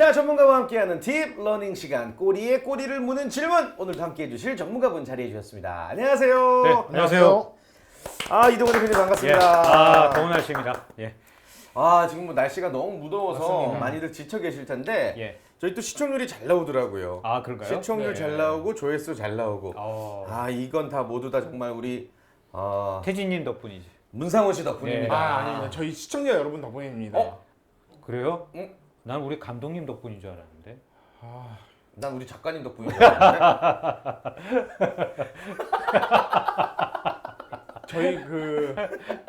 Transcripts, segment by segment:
자, 전문가와 함께하는 딥 러닝 시간, 꼬리에 꼬리를 무는 질문. 오늘도 함께해 주실 전문가분 자리해 주셨습니다. 안녕하세요. 네, 안녕하세요. 이동훈 대표님 예, 반갑습니다. 더운 날씨입니다. 예, 지금 뭐 날씨가 너무 무더워서 맞습니다. 많이들 지쳐 계실 텐데 예. 저희 또 시청률이 잘 나오더라고요. 그런가요? 시청률 네. 잘 나오고 조회수 잘 나오고. 이건 다 모두 다 정말 우리 태진님 덕분이지. 문상원 씨 덕분입니다. 아닙니다. 저희 시청자 여러분 덕분입니다. 그래요? 응? 난 우리 감독님 덕분인 줄 알았는데. 난 우리 작가님 덕분이었는데. 저희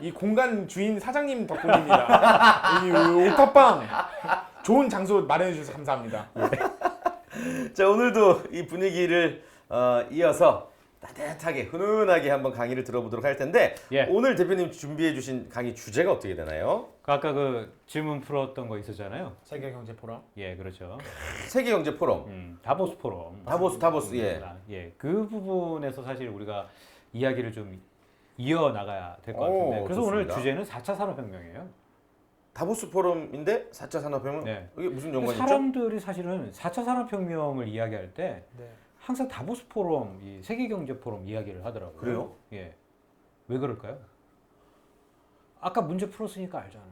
이 공간 주인 사장님 덕분입니다. 이 옥탑방 좋은 장소 마련해 주셔서 감사합니다. 자, 오늘도 이 분위기를 이어서 따뜻하게 훈훈하게 한번 강의를 들어보도록 할 텐데 예. 오늘 대표님 준비해 주신 강의 주제가 어떻게 되나요? 아까 그 질문 풀었던 거 있었잖아요. 세계 경제 포럼. 예, 그렇죠. 세계 경제 포럼. 다보스 포럼. 다보스 예. 예, 그 부분에서 사실 우리가 이야기를 좀 이어 나가야 될 것 같은데. 그래서 좋습니다. 오늘 주제는 4차 산업혁명이에요. 다보스 포럼인데 4차 산업혁명? 네. 이게 무슨 연관이 있죠? 사람들이 사실은 4차 산업혁명을 이야기할 때 네. 항상 다보스 포럼, 이 세계경제 포럼 이야기를 하더라고요. 그래요? 예. 왜 그럴까요? 아까 문제 풀었으니까 알잖아요.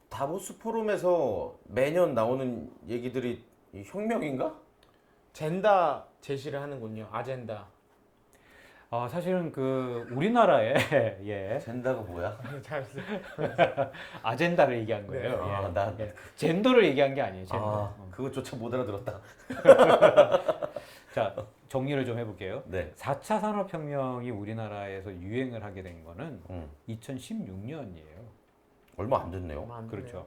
다보스 포럼에서 매년 나오는 얘기들이 이 혁명인가? 젠다 제시를 하는군요. 아젠다. 사실은 그 우리나라에 예. 젠다가 뭐야? 잘 아젠다를 얘기한 거예요. 네. 예. 나 예. 젠더를 얘기한 게 아니에요. 젠더. 그것조차 못 알아들었다. 자, 정리를 좀 해볼게요. 네. 4차 산업혁명이 우리나라에서 유행을 하게 된 거는 2016년이에요. 얼마 안 됐네요. 그렇죠.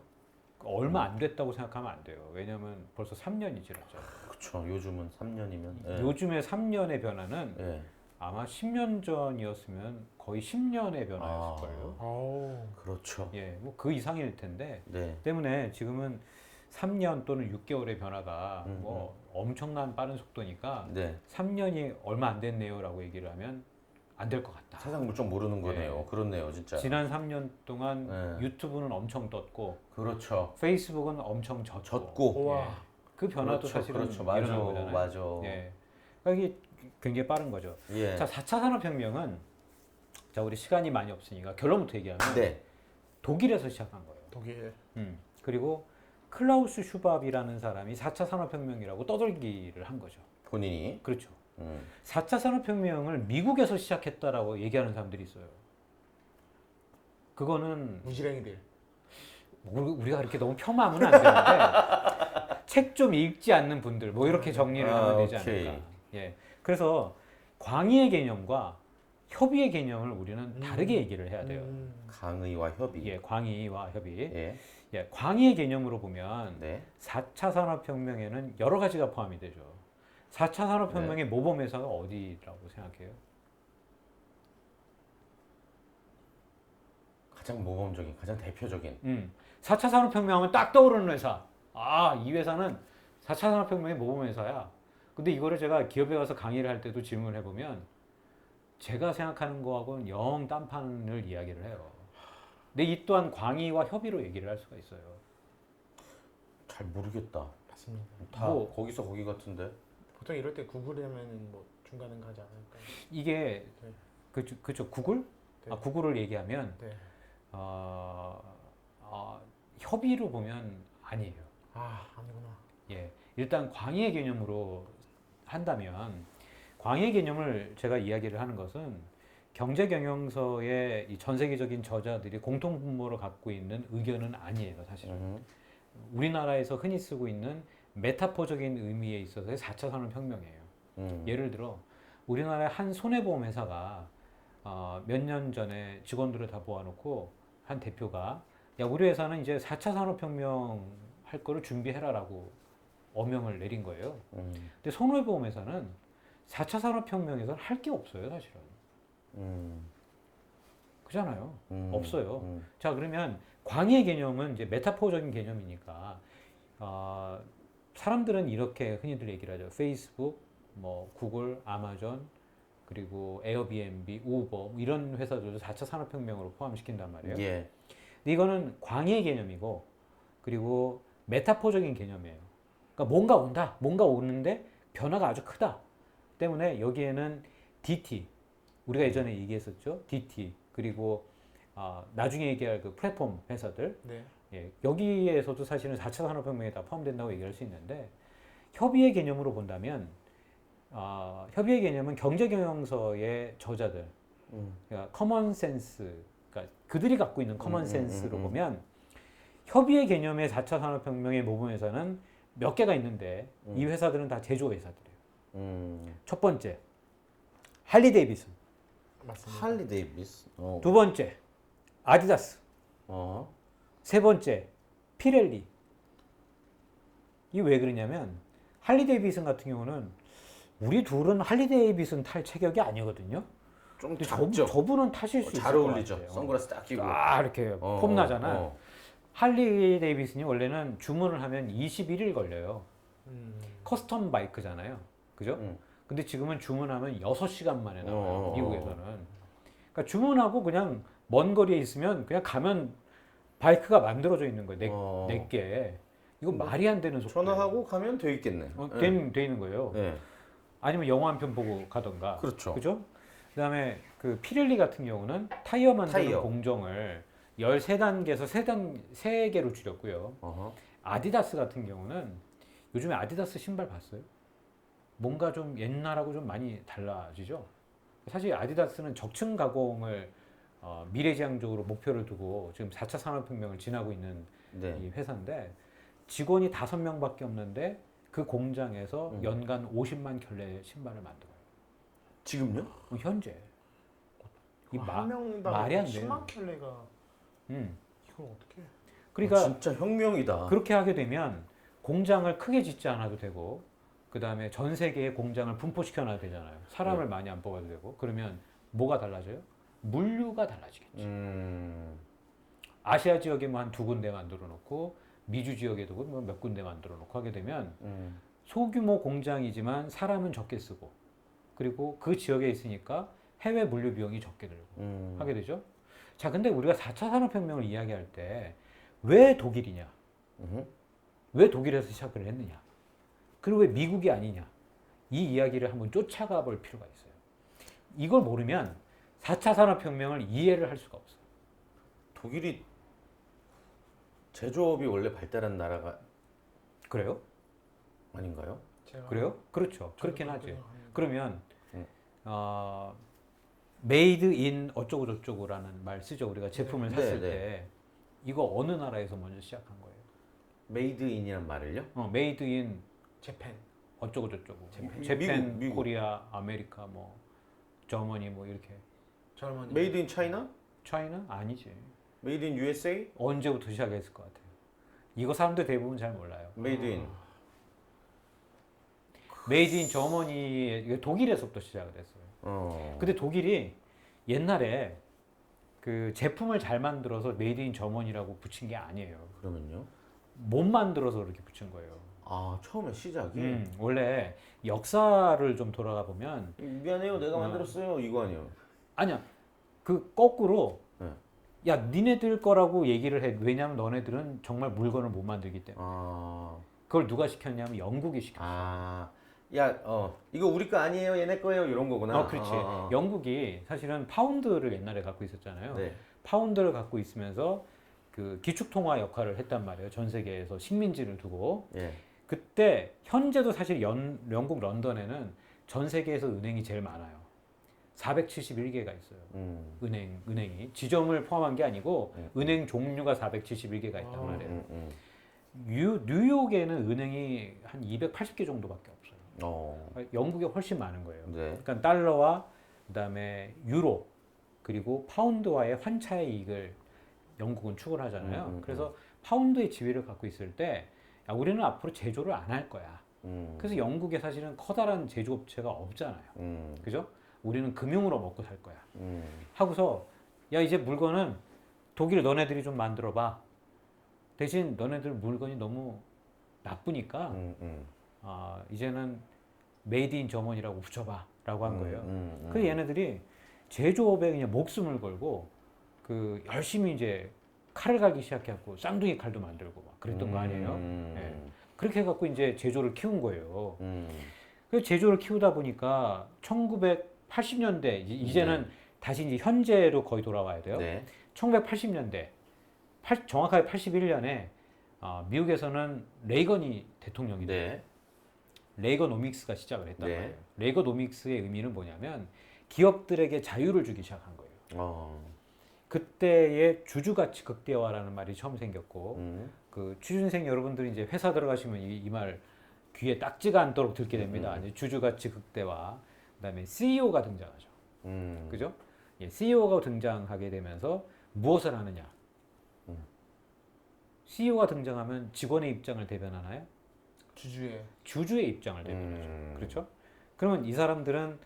얼마 안 됐다고 생각하면 안 돼요. 왜냐하면 벌써 3년이 지났죠. 그렇죠. 요즘은 3년이면. 요즘의 3년의 변화는 예. 아마 10년 전이었으면 거의 10년의 변화였을걸요. 그렇죠. 예, 뭐 그 이상일 텐데 네. 때문에 지금은 3년 또는 6개월의 변화가 뭐 엄청난 빠른 속도니까 네. 3년이 얼마 안 됐네요라고 얘기를 하면 안 될 것 같다. 세상 물정 모르는 거네요. 네. 그렇네요, 진짜. 지난 3년 동안 네. 유튜브는 엄청 떴고 그렇죠. 페이스북은 엄청 졌고 졌고. 예. 그 변화도 그렇죠, 사실은 그렇죠. 맞아, 일어난 거잖아요. 맞아. 예. 그러니까 이게 굉장히 빠른 거죠. 예. 자, 4차 산업혁명은 자, 우리 시간이 많이 없으니까 결론부터 얘기하면 네. 독일에서 시작한 거예요. 독일. 그리고 클라우스 슈밥이라는 사람이 4차 산업혁명이라고 떠들기를 한 거죠. 본인이. 그렇죠. 4차 산업혁명을 미국에서 시작했다라고 얘기하는 사람들이 있어요. 그거는 무지랭이들. 우리가 그렇게 너무 폄하하면 안 되는데 책 좀 읽지 않는 분들 뭐 이렇게 정리를 하면 되지 오케이. 않을까. 예. 그래서 광의의 개념과 협의의 개념을 우리는 다르게 얘기를 해야 돼요. 강의와 협의. 예, 광의와 협의. 예. 예, 광의의 개념으로 보면 네. 4차 산업혁명에는 여러 가지가 포함이 되죠. 4차 산업혁명의 모범 회사가 어디라고 생각해요? 가장 모범적인, 가장 대표적인. 4차 산업혁명 하면 딱 떠오르는 회사. 이 회사는 4차 산업혁명의 모범 회사야. 근데 이거를 제가 기업에 가서 강의를 할 때도 질문을 해보면 제가 생각하는 거하고는 영 딴판을 이야기를 해요. 근데 이 또한 광의와 협의로 얘기를 할 수가 있어요. 잘 모르겠다. 맞습니다. 다 뭐, 거기서 거기 같은데. 보통 이럴 때 구글이라면은 뭐 중간은 가지 않을까. 이게 네. 그쵸 구글? 네. 구글을 얘기하면 네. 협의로 보면 아니에요. 아니구나. 예, 일단 광의의 개념으로 한다면 광의의 개념을 제가 이야기를 하는 것은 경제 경영서의 이 전 세계적인 저자들이 공통분모로 갖고 있는 의견은 아니에요, 사실은. 우리나라에서 흔히 쓰고 있는 메타포적인 의미에 있어서의 4차 산업혁명이에요. 예를 들어 우리나라의 한 손해보험 회사가 몇 년 전에 직원들을 다 모아놓고 한 대표가 야, 우리 회사는 이제 4차 산업혁명 할 거를 준비해라라고 어명을 내린 거예요. 근데 손해보험 회사는 4차 산업혁명에서는 할 게 없어요, 사실은. 그잖아요. 없어요. 자, 그러면 광의의 개념은 이제 메타포적인 개념이니까 사람들은 이렇게 흔히들 얘기를 하죠. 페이스북, 뭐 구글, 아마존, 그리고 에어비앤비, 우버 뭐 이런 회사들도 4차 산업혁명으로 포함시킨단 말이에요. 예. 근데 이거는 광의의 개념이고 그리고 메타포적인 개념이에요. 그러니까 뭔가 온다, 뭔가 오는데 변화가 아주 크다. 때문에 여기에는 DT, 우리가 예전에 얘기했었죠. DT 그리고 나중에 얘기할 그 플랫폼 회사들, 네. 예, 여기에서도 사실은 4차 산업혁명에 다 포함된다고 얘기할 수 있는데 협의의 개념으로 본다면 협의의 개념은 경제경영서의 저자들, 그러니까 커먼 센스, 그러니까 그들이 갖고 있는 커먼 센스로 보면 협의의 개념의 4차 산업혁명의 모범회사는 몇 개가 있는데 이 회사들은 다 제조업 회사들이에요. 첫 번째, 할리 데이비슨. 맞습니다. 할리 데이비스. 두 번째, 아디다스. 세 번째, 피렐리. 이게 왜 그러냐면 할리 데이비슨 같은 경우는 우리 둘은 할리 데이비슨 탈 체격이 아니거든요. 좀 근데 작죠. 저분은 타실 수 있을 잘 것 어울리죠. 같아요. 선글라스 딱 끼고. 이렇게 폼 나잖아. 할리 데이비슨이 원래는 주문을 하면 21일 걸려요. 커스텀 바이크잖아요. 그죠? 근데 지금은 주문하면 6시간 만에 나와요. 미국에서는. 그러니까 주문하고 그냥 먼 거리에 있으면 그냥 가면 바이크가 만들어져 있는 거예요. 내게. 이거 말이 안 되는 속도. 전화하고 가면 돼 있겠네. 돼 있는 거예요. 네. 아니면 영화 한 편 보고 가던가. 그렇죠. 그죠? 그다음에 그 피렐리 같은 경우는 타이어 만드는 타이어. 공정을 13단계에서 3개로 줄였고요. 어허. 아디다스 같은 경우는 요즘에 아디다스 신발 봤어요? 뭔가 좀 옛날하고 좀 많이 달라지죠? 사실 아디다스는 적층 가공을 미래지향적으로 목표를 두고 지금 4차 산업혁명을 지나고 있는 네. 이 회사인데 직원이 5명밖에 없는데 그 공장에서 연간 50만 켤레 신발을 만들어요. 지금요? 현재. 이 한 명당 말이 안 돼요. 10만 켤레가 이걸 어떻게? 그러니까 진짜 혁명이다. 그렇게 하게 되면 공장을 크게 짓지 않아도 되고 그 다음에 전 세계에 공장을 분포시켜 놔야 되잖아요. 사람을 많이 안 뽑아도 되고 그러면 뭐가 달라져요? 물류가 달라지겠죠. 아시아 지역에 뭐 한 2군데 만들어 놓고 미주 지역에도 뭐 몇 군데 만들어 놓고 하게 되면 소규모 공장이지만 사람은 적게 쓰고 그리고 그 지역에 있으니까 해외 물류 비용이 적게 들고 하게 되죠. 자, 근데 우리가 4차 산업혁명을 이야기할 때 왜 독일이냐? 왜 독일에서 시작을 했느냐? 그리고 왜 미국이 아니냐? 이 이야기를 한번 쫓아가 볼 필요가 있어요. 이걸 모르면 4차 산업혁명을 이해를 할 수가 없어요. 독일이 제조업이 원래 발달한 나라가 그래요? 아닌가요? 그래요? 그렇죠. 그렇긴 하죠. 생각합니다. 그러면 메이드 인 어쩌고 저쩌고라는 말 쓰죠. 우리가 제품을 네, 샀을 네. 때 이거 어느 나라에서 먼저 시작한 거예요? 메이드 인이란 말을요? 메이드 인 재팬. 어쩌고 저쩌고. 재팬. 재팬, 미국. 코리아, 아메리카, 뭐 저머니 뭐 이렇게. 젊은이. 메이드 인 차이나? 차이나 아니지. 메이드 인 USA? 언제부터 시작했을 것 같아요? 이거 사람들 대부분 잘 몰라요. 메이드 인. 메이드 인 저머니 이게 독일에서부터 시작을 했어요. 근데 독일이 옛날에 그 제품을 잘 만들어서 메이드 인 저머니라고 붙인 게 아니에요. 그러면요? 못 만들어서 그렇게 붙인 거예요. 아, 처음에 시작이? 원래 역사를 좀 돌아가 보면 미안해요, 내가 만들었어요. 이거 아니에요? 아니야. 그 거꾸로 네. 야, 니네들 거라고 얘기를 해. 왜냐면 너네들은 정말 물건을 못 만들기 때문에. 그걸 누가 시켰냐면 영국이 시켰어. 야, 이거 우리 거 아니에요, 얘네 거예요, 이런 거구나. 그렇지. 영국이 사실은 파운드를 옛날에 갖고 있었잖아요. 네. 파운드를 갖고 있으면서 그 기축통화 역할을 했단 말이에요. 전 세계에서 식민지를 두고. 예. 그때 현재도 사실 영국 런던에는 전 세계에서 은행이 제일 많아요. 471개가 있어요. 은행이 지점을 포함한 게 아니고 은행 종류가 471개가 있단 말이에요. 뉴욕에는 은행이 한 280개 정도밖에 없어요. 영국에 훨씬 많은 거예요. 네. 그러니까 달러와 그다음에 유로 그리고 파운드와의 환차의 이익을 영국은 추구를 하잖아요. 그래서 파운드의 지위를 갖고 있을 때 야, 우리는 앞으로 제조를 안 할 거야. 그래서 영국에 사실은 커다란 제조업체가 없잖아요. 그죠? 우리는 금융으로 먹고 살 거야. 하고서 야, 이제 물건은 독일 너네들이 좀 만들어 봐. 대신 너네들 물건이 너무 나쁘니까 이제는 메이드 인 저머니라고 붙여봐 라고 한 거예요. 그래서 얘네들이 제조업에 그냥 목숨을 걸고 그 열심히 이제 칼을 갈기 시작해갖고 쌍둥이 칼도 만들고 막 그랬던 거 아니에요? 예. 그렇게 해갖고 이제 제조를 키운 거예요. 그 제조를 키우다 보니까 1980년대 이제는 다시 이제 현재로 거의 돌아와야 돼요. 네. 1980년대 정확하게 81년에 미국에서는 레이건이 대통령이 돼요. 네. 레이거노믹스가 시작을 했단 네. 말이에요. 레이거노믹스의 의미는 뭐냐면 기업들에게 자유를 주기 시작한 거예요. 그때의 주주가치 극대화라는 말이 처음 생겼고 그 취준생 여러분들이 이제 회사 들어가시면 이 말 귀에 딱지가 않도록 듣게 됩니다. 이제 주주가치 극대화, 그다음에 CEO가 등장하죠. 그죠? 예, CEO가 등장하게 되면서 무엇을 하느냐? CEO가 등장하면 직원의 입장을 대변하나요? 주주의 입장을 대변하죠. 그렇죠? 그러면 이 사람들은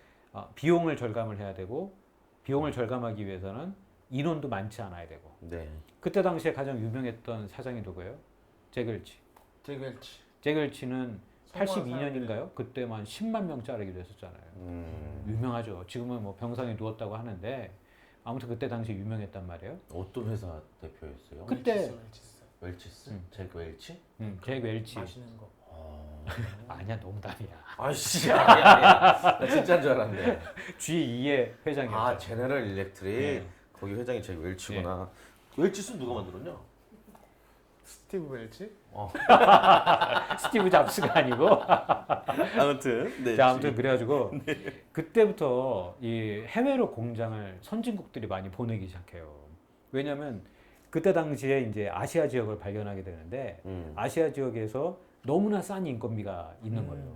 비용을 절감을 해야 되고 비용을 절감하기 위해서는 인원도 많지 않아야 되고. 네. 그때 당시에 가장 유명했던 사장이 누구예요? 잭 웰치는 82년인가요? 그때만 10만 명 자르기로 했었잖아요. 유명하죠. 지금은 뭐 병상에 누웠다고 하는데 아무튼 그때 당시 유명했단 말이에요. 어떤 회사 대표였어요? 그때 웰치스? 잭 웰치? 잭 웰치. 맛있는 거. 아니야, 농담이야. 아씨, 아니야. 나 진짜인 줄 알았네. G2의 회장이었죠. 아, 제너럴 일렉트릭. 네. 거기 회장이 잭 웰치구나. 웰치스 누가 만들었냐? 스티브 웰치? 스티브 잡스가 아니고. 아무튼. 네. 자, 아무튼 그래가지고 그때부터 이 해외로 공장을 선진국들이 많이 보내기 시작해요. 왜냐하면 그때 당시에 이제 아시아 지역을 발견하게 되는데 아시아 지역에서 너무나 싼 인건비가 있는 거예요.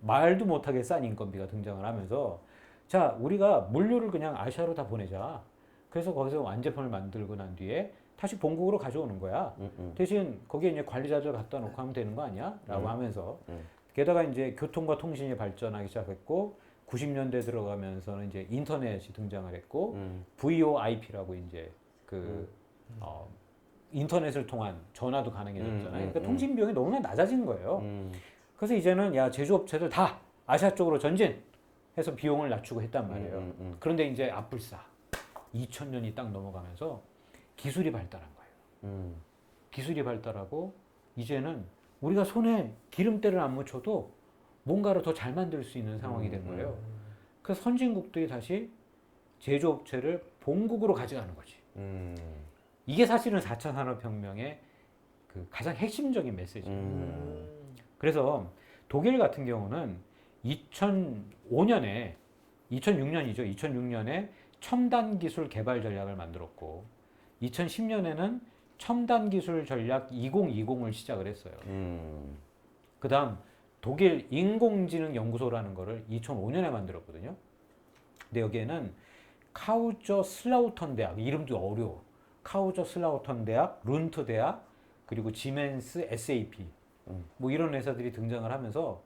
말도 못하게 싼 인건비가 등장을 하면서 자, 우리가 물류를 그냥 아시아로 다 보내자. 그래서 거기서 완제품을 만들고 난 뒤에 다시 본국으로 가져오는 거야. 대신 거기에 이제 관리자들 갖다 놓고 하면 되는 거 아니야? 라고 하면서 게다가 이제 교통과 통신이 발전하기 시작했고 90년대 들어가면서는 이제 인터넷이 등장을 했고 VoIP라고 이제 인터넷을 통한 전화도 가능해졌잖아요. 그러니까 통신 비용이 너무나 낮아진 거예요. 그래서 이제는 야, 제조업체들 다 아시아 쪽으로 전진해서 비용을 낮추고 했단 말이에요. 그런데 이제 앞불싸 2000년이 딱 넘어가면서 기술이 발달한 거예요. 기술이 발달하고 이제는 우리가 손에 기름때를 안 묻혀도 뭔가를 더 잘 만들 수 있는 상황이 된 거예요. 그래서 선진국들이 다시 제조업체를 본국으로 가져가는 거지. 이게 사실은 4차 산업혁명의 그 가장 핵심적인 메시지예요. 그래서 독일 같은 경우는 2006년이죠. 2006년에 첨단 기술 개발 전략을 만들었고 2010년에는 첨단 기술 전략 2020을 시작을 했어요. 그다음 독일 인공지능 연구소라는 거를 2005년에 만들었거든요. 근데 여기에는 카우저 슬라우턴 대학, 이름도 어려워. 카우저 슬라우턴 대학, 룬트 대학, 그리고 지멘스 SAP 뭐 이런 회사들이 등장을 하면서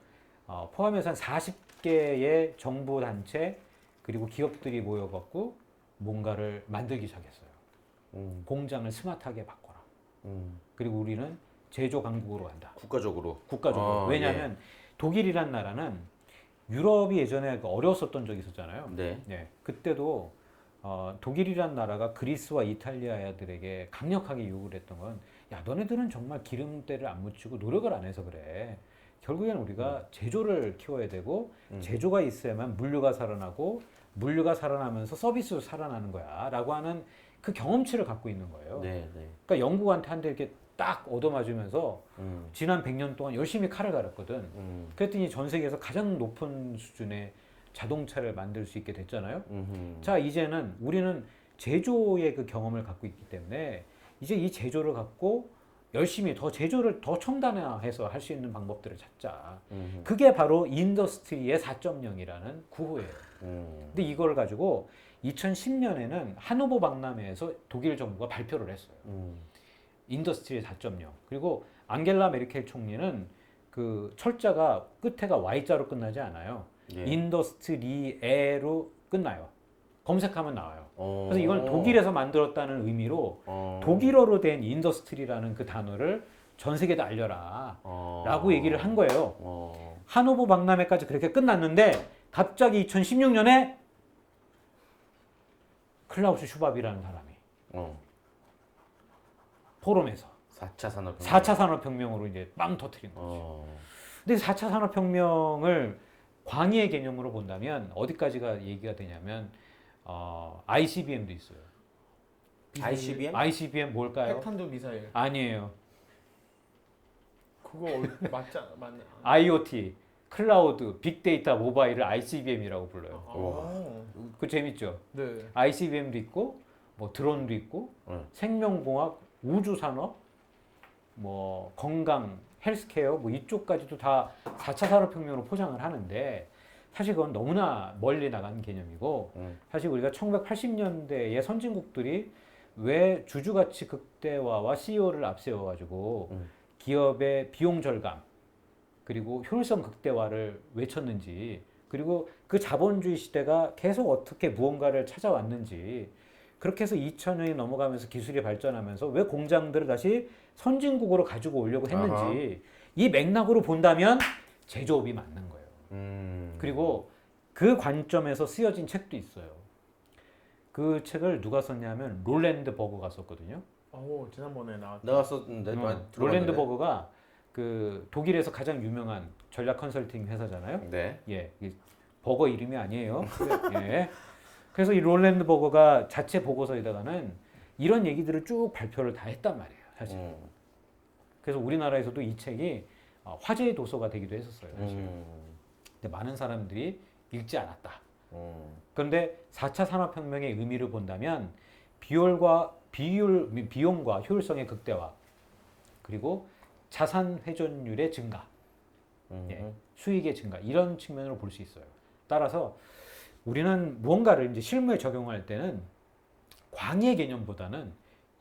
포함해서 한 40개의 정부 단체 그리고 기업들이 모여갖고 뭔가를 만들기 시작했어요. 공장을 스마트하게 바꿔라. 그리고 우리는 제조 강국으로 간다. 국가적으로. 왜냐하면 독일이란 나라는 유럽이 예전에 어려웠었던 적이 있었잖아요. 네. 그때도 독일이란 나라가 그리스와 이탈리아들에게 강력하게 요구를 했던 건 야, 너네들은 정말 기름때를 안 묻히고 노력을 안 해서 그래. 결국엔 우리가 제조를 키워야 되고 제조가 있어야만 물류가 살아나고 물류가 살아나면서 서비스도 살아나는 거야 라고 하는 그 경험치를 갖고 있는 거예요. 네. 그러니까 영국한테 한 대 이렇게 딱 얻어맞으면서 지난 100년 동안 열심히 칼을 갈았거든. 그랬더니 전 세계에서 가장 높은 수준의 자동차를 만들 수 있게 됐잖아요. 자, 이제는 우리는 제조의 그 경험을 갖고 있기 때문에 이제 이 제조를 갖고 열심히 더 제조를 더 첨단화해서 할 수 있는 방법들을 찾자. 그게 바로 인더스트리의 4.0이라는 구호예요. 근데 이걸 가지고 2010년에는 하노버 박람회에서 독일 정부가 발표를 했어요. 인더스트리 4.0. 그리고 앙겔라 메르켈 총리는 그 철자가 끝에가 Y자로 끝나지 않아요. 예. 인더스트리에로 끝나요. 검색하면 나와요. 그래서 이걸 독일에서 만들었다는 의미로 독일어로 된 인더스트리라는 그 단어를 전 세계에 알려라 라고 얘기를 한 거예요. 하노버 박람회까지 그렇게 끝났는데 갑자기 2016년에 클라우스 슈밥이라는 사람이 포럼에서 4차 산업혁명. 4차 산업혁명으로 이제 빵 터트린 거죠. 근데 4차 산업혁명을 광의의 개념으로 본다면 어디까지가 얘기가 되냐면 ICBM도 있어요. ICBM? ICBM 뭘까요? 핵탄두 미사일. 아니에요. 그거 맞나? IoT, 클라우드, 빅데이터, 모바일을 ICBM이라고 불러요. 아, 그 재밌죠? 네. ICBM도 있고 뭐 드론도 있고 생명공학, 우주산업, 뭐 건강, 헬스케어 뭐 이쪽까지도 다 4차 산업혁명으로 포장을 하는데 사실 그건 너무나 멀리 나간 개념이고 사실 우리가 1980년대에 선진국들이 왜 주주가치 극대화와 CEO를 앞세워가지고 기업의 비용 절감 그리고 효율성 극대화를 외쳤는지 그리고 그 자본주의 시대가 계속 어떻게 무언가를 찾아왔는지 그렇게 해서 2000년이 넘어가면서 기술이 발전하면서 왜 공장들을 다시 선진국으로 가지고 오려고 했는지 이 맥락으로 본다면 제조업이 맞는 거예요. 그리고 그 관점에서 쓰여진 책도 있어요. 그 책을 누가 썼냐면 롤랜드 버거가 썼거든요. 지난번에 나왔었는데 롤랜드 버거가 그 독일에서 가장 유명한 전략 컨설팅 회사잖아요. 네. 예, 이 버거 이름이 아니에요. 예. 그래서 이 롤랜드 버거가 자체 보고서에다가는 이런 얘기들을 쭉 발표를 다 했단 말이에요, 사실. 그래서 우리나라에서도 이 책이 화제의 도서가 되기도 했었어요, 사실. 근데 많은 사람들이 읽지 않았다. 그런데 4차 산업혁명의 의미를 본다면 비용과 효율성의 극대화 그리고 자산 회전율의 증가, 예, 수익의 증가 이런 측면으로 볼 수 있어요. 따라서 우리는 무언가를 이제 실무에 적용할 때는 광의의 개념보다는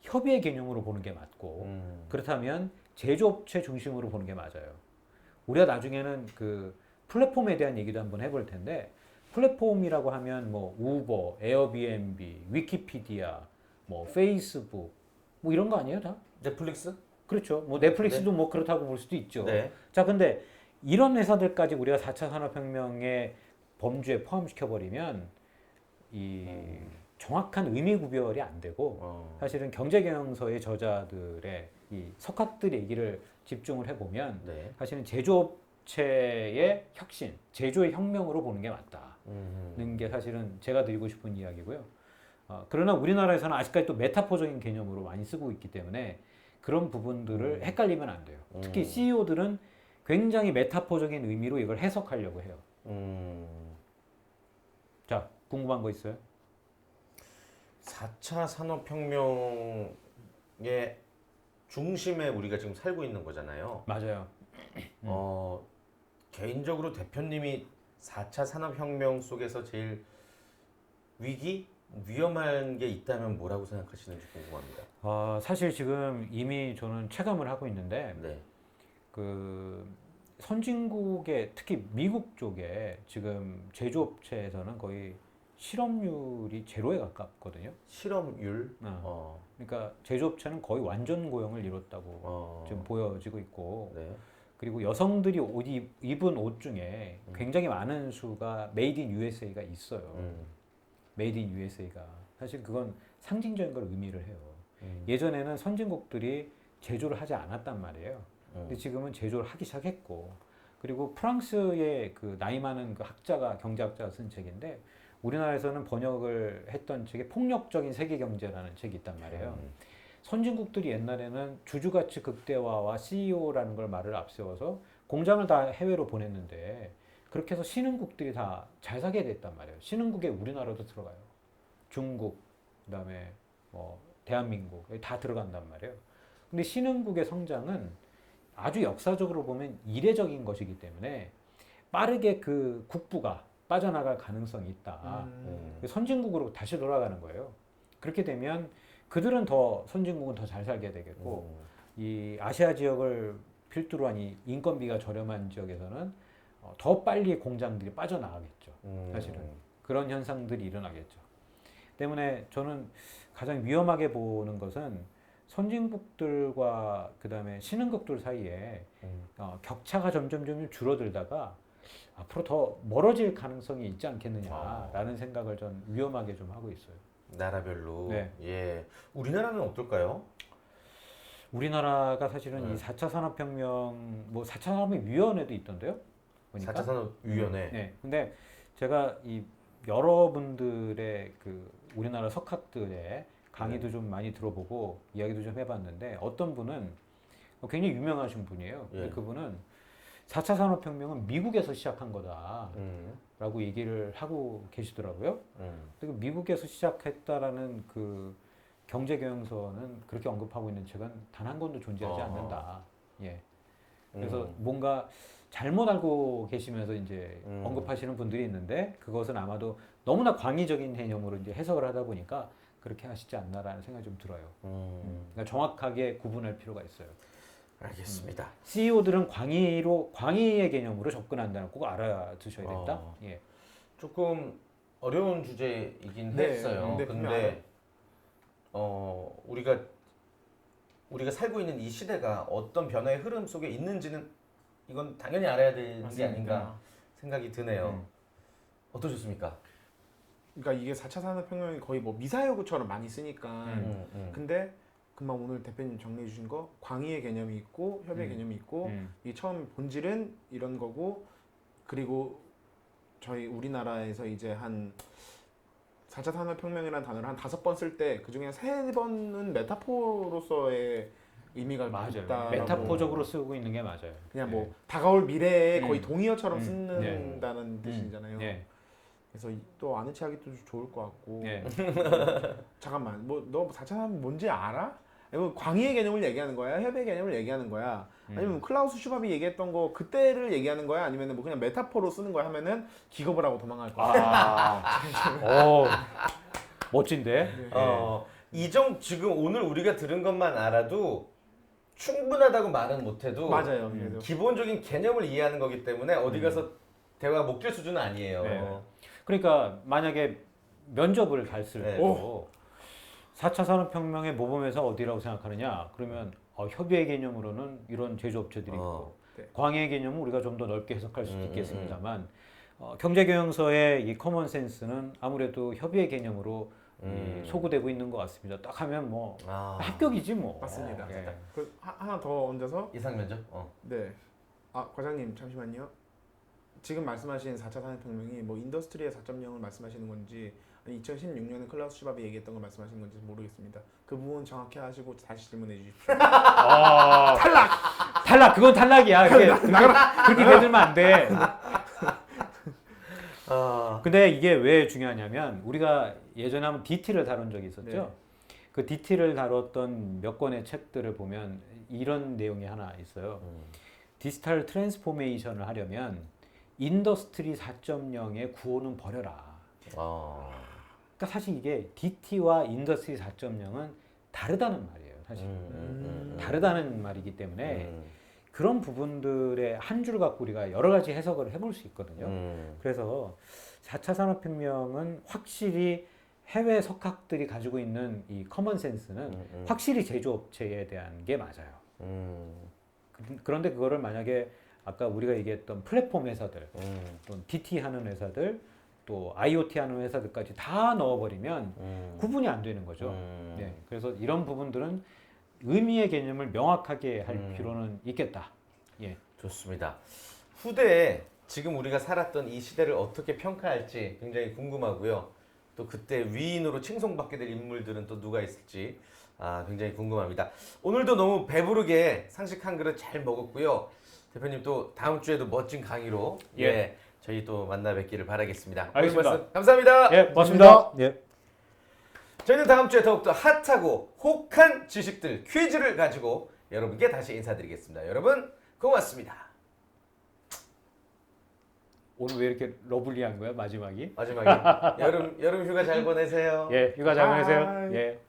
협의의 개념으로 보는 게 맞고 그렇다면 제조업체 중심으로 보는 게 맞아요. 우리가 나중에는 그 플랫폼에 대한 얘기도 한번 해볼 텐데 플랫폼이라고 하면 뭐 우버, 에어비앤비, 위키피디아, 뭐 페이스북 뭐 이런 거 아니에요 다? 넷플릭스? 그렇죠. 뭐 넷플릭스도 네. 뭐 그렇다고 볼 수도 있죠. 네. 자, 근데 이런 회사들까지 우리가 4차 산업혁명의 범주에 포함시켜 버리면 이 정확한 의미 구별이 안 되고 사실은 경제경영서의 저자들의 이 석학들 얘기를 집중을 해보면 네. 사실은 제조업체의 혁신, 제조의 혁명으로 보는 게 맞다는 게 사실은 제가 드리고 싶은 이야기고요. 그러나 우리나라에서는 아직까지 또 메타포적인 개념으로 많이 쓰고 있기 때문에 그런 부분들을 헷갈리면 안 돼요. 특히 CEO들은 굉장히 메타포적인 의미로 이걸 해석하려고 해요. 자, 궁금한 거 있어요? 4차 산업혁명의 중심에 우리가 지금 살고 있는 거잖아요. 맞아요. 개인적으로 대표님이 4차 산업혁명 속에서 제일 위험한 게 있다면 뭐라고 생각하시는지 궁금합니다. 사실 지금 이미 저는 체감을 하고 있는데 네. 그 선진국의 특히 미국 쪽에 지금 제조업체에서는 거의 실업률이 제로에 가깝거든요. 실업률? 그러니까 제조업체는 거의 완전 고용을 이뤘다고 지금 보여지고 있고 네. 그리고 여성들이 입은 옷 중에 굉장히 많은 수가 메이드 인 USA가 있어요. 메이드 인 USA가 사실 그건 상징적인 걸 의미를 해요. 예전에는 선진국들이 제조를 하지 않았단 말이에요. 근데 지금은 제조를 하기 시작했고 그리고 프랑스의 그 나이 많은 그 학자가 경제학자가 쓴 책인데 우리나라에서는 번역을 했던 책에 폭력적인 세계 경제라는 책이 있단 말이에요. 선진국들이 옛날에는 주주가치 극대화와 CEO라는 걸 말을 앞세워서 공장을 다 해외로 보냈는데 그렇게 해서 신흥국들이 다 잘 살게 됐단 말이에요. 신흥국에 우리나라도 들어가요. 중국, 그다음에 뭐 대한민국 다 들어간단 말이에요. 근데 신흥국의 성장은 아주 역사적으로 보면 이례적인 것이기 때문에 빠르게 그 국부가 빠져나갈 가능성이 있다. 선진국으로 다시 돌아가는 거예요. 그렇게 되면 그들은 선진국은 더 잘 살게 되겠고 이 아시아 지역을 필두로 한 이 인건비가 저렴한 지역에서는 더 빨리 공장들이 빠져나가겠죠. 사실은 그런 현상들이 일어나겠죠. 때문에 저는 가장 위험하게 보는 것은 선진국들과 그다음에 신흥국들 사이에 격차가 점점 줄어들다가 앞으로 더 멀어질 가능성이 있지 않겠느냐라는 생각을 전 위험하게 좀 하고 있어요. 나라별로. 네. 예. 우리나라는 어떨까요? 우리나라가 사실은 네. 이 4차 산업혁명 뭐 4차 산업위원회도 있던데요. 보니까. 4차 산업위원회. 네. 근데 제가 이 여러분들의 그 우리나라 석학들의 강의도 좀 많이 들어보고 이야기도 좀 해봤는데 어떤 분은 굉장히 유명하신 분이에요. 근데 예. 그분은 4차 산업혁명은 미국에서 시작한 거다라고 음. 얘기를 하고 계시더라고요. 음. 그리고 미국에서 시작했다라는 그 경제경영서는 그렇게 언급하고 있는 책은 단 한 권도 존재하지 않는다. 예. 그래서 뭔가 잘못 알고 계시면서 이제 언급하시는 분들이 있는데 그것은 아마도 너무나 광의적인 개념으로 이제 해석을 하다 보니까 그렇게 하시지 않나라는 생각이 좀 들어요. 그러니까 정확하게 구분할 필요가 있어요. 알겠습니다. CEO들은 광의의 개념으로 접근한다는 거 꼭 알아두셔야 된다. 예. 조금 어려운 주제이긴 네, 했어요. 근데 근데 우리가 살고 있는 이 시대가 어떤 변화의 흐름 속에 있는지는 이건 당연히 알아야 되는 게 아닌가 생각이 드네요. 어떠셨습니까? 그러니까 이게 4차 산업혁명이 거의 뭐 미사여구처럼 많이 쓰니까 근데 금방 오늘 대표님 정리해 주신 거 광의의 개념이 있고 협의의 개념이 있고 이 처음 본질은 이런 거고 그리고 저희 우리나라에서 이제 한 4차 산업혁명이라는 단어를 한 5번 쓸 때 그중에 3번은 메타포로서의 의미가 맞아요. 있다라고 메타포적으로 쓰고 있는 게 맞아요. 그냥 네. 뭐 다가올 미래에 거의 동의어처럼 네. 쓴다는 뜻이잖아요. 네. 그래서 또 아는 체 하기도 좋을 것 같고 네. 잠깐만 뭐 너 4차 산업 뭔지 알아? 이거 광의의 개념을 얘기하는 거야? 협의의 개념을 얘기하는 거야? 아니면 클라우스 슈밥이 얘기했던 거 그때를 얘기하는 거야? 아니면 뭐 그냥 메타포로 쓰는 거야 하면은 기겁을 하고 도망갈 거야. 멋진데. 지금 오늘 우리가 들은 것만 알아도 충분하다고 말은 못해도 맞아요. 그래도. 기본적인 개념을 이해하는 거기 때문에 어디 가서 대화 목줄 수준은 아니에요. 네. 그러니까 만약에 면접을 갔을 네. 때도 4차 산업혁명의 모범에서 어디라고 생각하느냐? 그러면 협의의 개념으로는 이런 제조업체들이 있고 네. 광의의 개념은 우리가 좀 더 넓게 해석할 수도 있겠습니다만 경제경영서의 이 커먼센스는 아무래도 협의의 개념으로 소구되고 있는 것 같습니다. 딱 하면 뭐 합격이지 뭐. 맞습니다. 예. 그 하나 더 얹어서 이상 면접? 네. 과장님 잠시만요. 지금 말씀하신 4차 산업혁명이 뭐 인더스트리의 4.0을 말씀하시는 건지 2016년에 클라우스 슈밥이 얘기했던 걸 말씀하시는 건지 모르겠습니다. 그 부분 정확히 하시고 다시 질문해 주십시오. 탈락. 그건 탈락이야. 그렇게 되들면 안 돼. 근데 이게 왜 중요하냐면 우리가 예전에 한번 DT를 다룬 적이 있었죠. 네. 그 DT를 다뤘던 몇 권의 책들을 보면 이런 내용이 하나 있어요. 디지털 트랜스포메이션을 하려면 인더스트리 4.0의 구호는 버려라. 그러니까 사실 이게 DT와 인더스트리 4.0은 다르다는 말이에요. 사실 다르다는 말이기 때문에 그런 부분들의 한 줄 갖고 우리가 여러 가지 해석을 해볼 수 있거든요. 그래서 4차 산업혁명은 확실히 해외 석학들이 가지고 있는 이 커먼 센스는 확실히 제조업체에 대한 게 맞아요. 그런데 그거를 만약에 아까 우리가 얘기했던 플랫폼 회사들, 또 DT 하는 회사들, 또 IoT 하는 회사들까지 다 넣어버리면 구분이 안 되는 거죠. 네, 그래서 이런 부분들은 의미의 개념을 명확하게 할 필요는 있겠다. 예. 좋습니다. 후대에 지금 우리가 살았던 이 시대를 어떻게 평가할지 굉장히 궁금하고요. 또 그때 위인으로 칭송받게 될 인물들은 또 누가 있을지 굉장히 궁금합니다. 오늘도 너무 배부르게 상식 한 그릇 잘 먹었고요. 대표님 또 다음 주에도 멋진 강의로 저희 또 만나 뵙기를 바라겠습니다. 알겠습니다. 오늘 말씀 감사합니다. 예, 고맙습니다. 예. 저희는 다음 주에 더욱더 핫하고 혹한 지식들 퀴즈를 가지고 여러분께 다시 인사드리겠습니다. 여러분 고맙습니다. 오늘 왜 이렇게 러블리한 거야 마지막이? 마지막에 여름 휴가 잘 보내세요. 예, 휴가 잘 보내세요. 바이. 예.